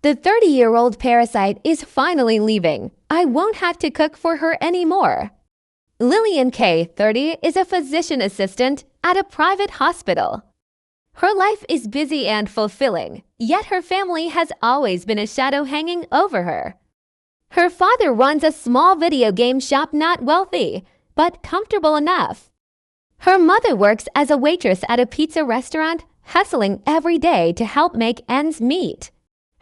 The 30-year-old parasite is finally leaving. I won't have to cook for her anymore. Lillian K., 30, is a physician assistant at a private hospital. Her life is busy and fulfilling, yet her family has always been a shadow hanging over her. Her father runs a small video game shop, not wealthy, but comfortable enough. Her mother works as a waitress at a pizza restaurant, hustling every day to help make ends meet.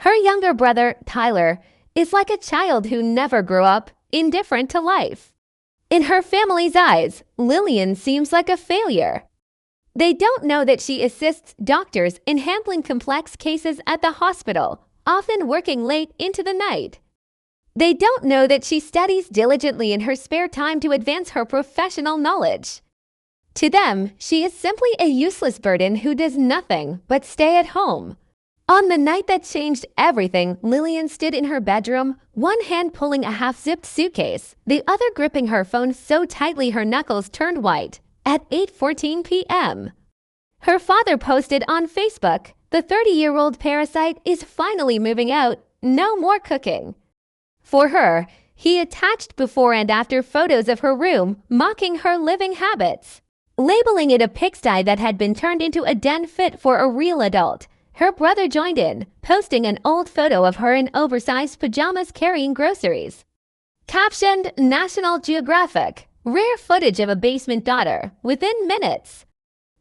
Her younger brother, Tyler, is like a child who never grew up, indifferent to life. In her family's eyes, Lillian seems like a failure. They don't know that she assists doctors in handling complex cases at the hospital, often working late into the night. They don't know that she studies diligently in her spare time to advance her professional knowledge. To them, she is simply a useless burden who does nothing but stay at home. On the night that changed everything, Lillian stood in her bedroom, one hand pulling a half-zipped suitcase, the other gripping her phone so tightly her knuckles turned white, at 8:14 p.m. Her father posted on Facebook, "The 30-year-old parasite is finally moving out, no more cooking." For her, he attached before and after photos of her room, mocking her living habits. Labeling it a pigsty that had been turned into a den fit for a real adult. Her brother joined in, posting an old photo of her in oversized pajamas carrying groceries. Captioned, "National Geographic, rare footage of a basement daughter," within minutes.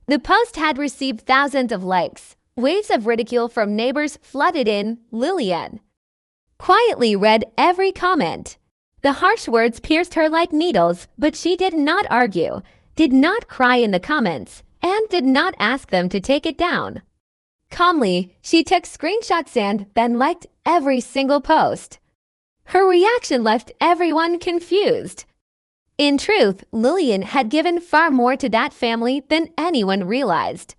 The post had received thousands of likes. Waves of ridicule from neighbors flooded in. Lillian quietly read every comment. The harsh words pierced her like needles, but she did not argue, did not cry in the comments, and did not ask them to take it down. Calmly, she took screenshots and then liked every single post. Her reaction left everyone confused. In truth, Lillian had given far more to that family than anyone realized.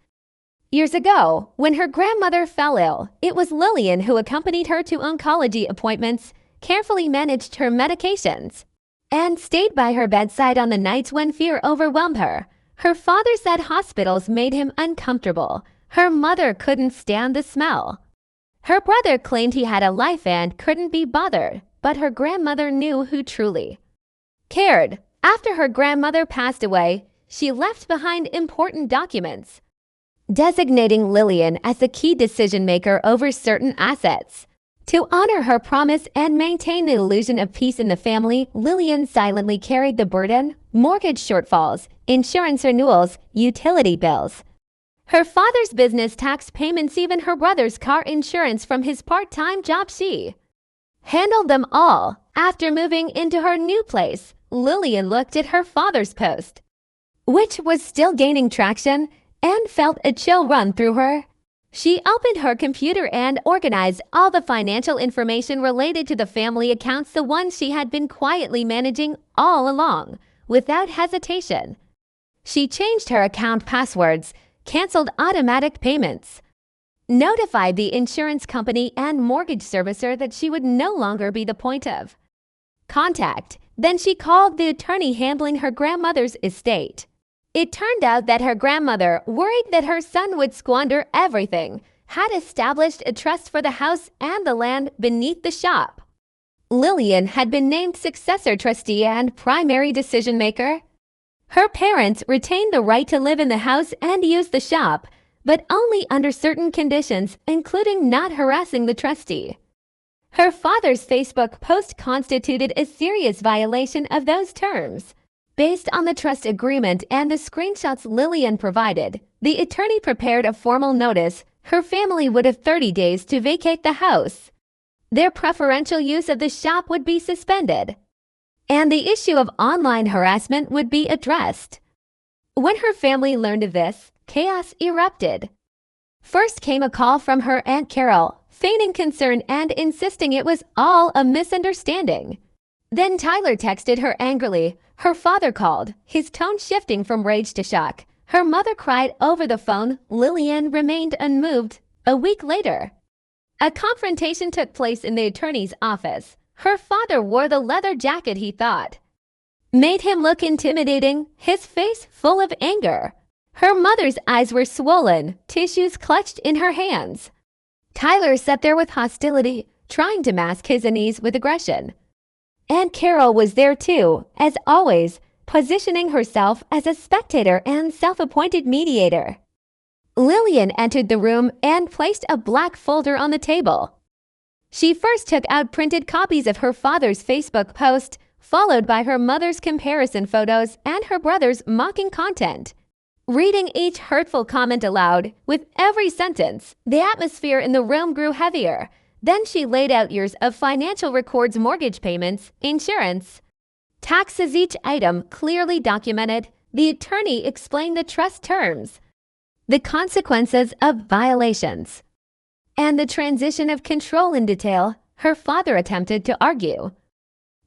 Years ago, when her grandmother fell ill, it was Lillian who accompanied her to oncology appointments, carefully managed her medications, and stayed by her bedside on the nights when fear overwhelmed her. Her father said hospitals made him uncomfortable. Her mother couldn't stand the smell. Her brother claimed he had a life and couldn't be bothered, but her grandmother knew who truly cared. After her grandmother passed away, she left behind important documents, designating Lillian as the key decision-maker over certain assets. To honor her promise and maintain the illusion of peace in the family, Lillian silently carried the burden: mortgage shortfalls, insurance renewals, utility bills. Her father's business tax payments, even her brother's car insurance from his part-time job. She handled them all. After moving into her new place, Lillian looked at her father's post, which was still gaining traction, and felt a chill run through her. She opened her computer and organized all the financial information related to the family accounts, the ones she had been quietly managing all along, without hesitation. She changed her account passwords, canceled automatic payments, notified the insurance company and mortgage servicer that she would no longer be the point of contact. Then she called the attorney handling her grandmother's estate. It turned out that her grandmother, worried that her son would squander everything, had established a trust for the house and the land beneath the shop. Lillian had been named successor trustee and primary decision-maker. Her parents retained the right to live in the house and use the shop, but only under certain conditions, including not harassing the trustee. Her father's Facebook post constituted a serious violation of those terms. Based on the trust agreement and the screenshots Lillian provided, the attorney prepared a formal notice. Her family would have 30 days to vacate the house. Their preferential use of the shop would be suspended, and the issue of online harassment would be addressed. When her family learned of this, chaos erupted. First came a call from her Aunt Carol, feigning concern and insisting it was all a misunderstanding. Then Tyler texted her angrily. Her father called, his tone shifting from rage to shock. Her mother cried over the phone. Lillian remained unmoved. A week later, a confrontation took place in the attorney's office. Her father wore the leather jacket he thought made him look intimidating, his face full of anger. Her mother's eyes were swollen, tissues clutched in her hands. Tyler sat there with hostility, trying to mask his unease with aggression. And Carol was there too, as always, positioning herself as a spectator and self-appointed mediator. Lillian entered the room and placed a black folder on the table. She first took out printed copies of her father's Facebook post, followed by her mother's comparison photos and her brother's mocking content. Reading each hurtful comment aloud, with every sentence, the atmosphere in the room grew heavier. Then she laid out years of financial records, mortgage payments, insurance, taxes, each item clearly documented. The attorney explained the trust terms, the consequences of violations, and the transition of control in detail. Her father attempted to argue,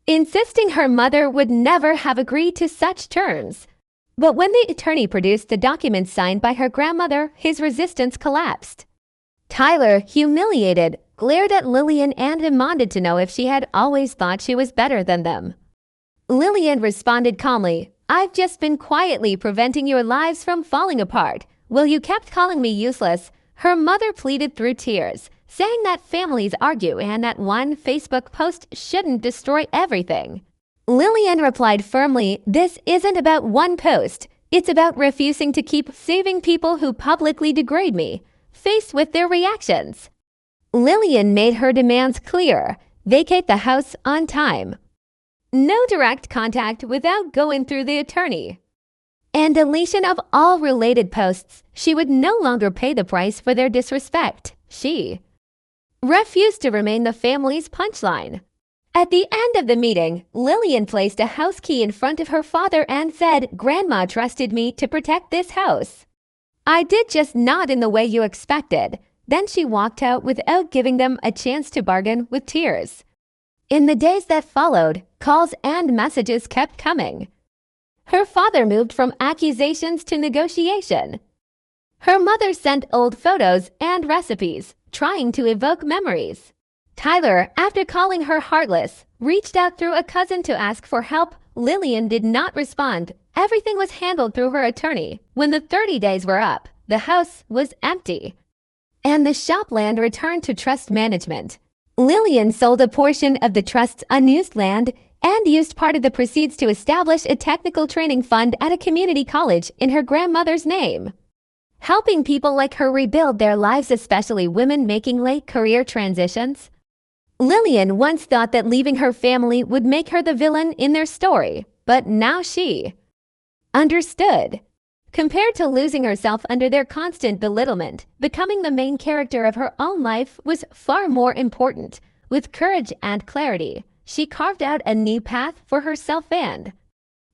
insisting her mother would never have agreed to such terms. But when the attorney produced the documents signed by her grandmother, his resistance collapsed. Tyler, humiliated, glared at Lillian and demanded to know if she had always thought she was better than them. Lillian responded calmly, "I've just been quietly preventing your lives from falling apart. Well, you kept calling me useless." Her mother pleaded through tears, saying that families argue and that one Facebook post shouldn't destroy everything. Lillian replied firmly, "This isn't about one post. It's about refusing to keep saving people who publicly degrade me, faced with their reactions." Lillian made her demands clear: vacate the house on time, no direct contact without going through the attorney, and deletion of all related posts. She would no longer pay the price for their disrespect. She refused to remain the family's punchline. At the end of the meeting, Lillian placed a house key in front of her father and said, "Grandma trusted me to protect this house. I did, just not in the way you expected." Then she walked out without giving them a chance to bargain, with tears. In the days that followed, calls and messages kept coming. Her father moved from accusations to negotiation. Her mother sent old photos and recipes, trying to evoke memories. Tyler, after calling her heartless, reached out through a cousin to ask for help. Lillian did not respond. Everything was handled through her attorney. When the 30 days were up, the house was empty, and the shop land returned to trust management. Lillian sold a portion of the trust's unused land and used part of the proceeds to establish a technical training fund at a community college in her grandmother's name, helping people like her rebuild their lives, especially women making late career transitions. Lillian once thought that leaving her family would make her the villain in their story, but now she understood. Compared to losing herself under their constant belittlement, becoming the main character of her own life was far more important. With courage and clarity, she carved out a new path for herself and,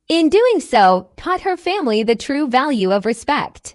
in doing so, taught her family the true value of respect.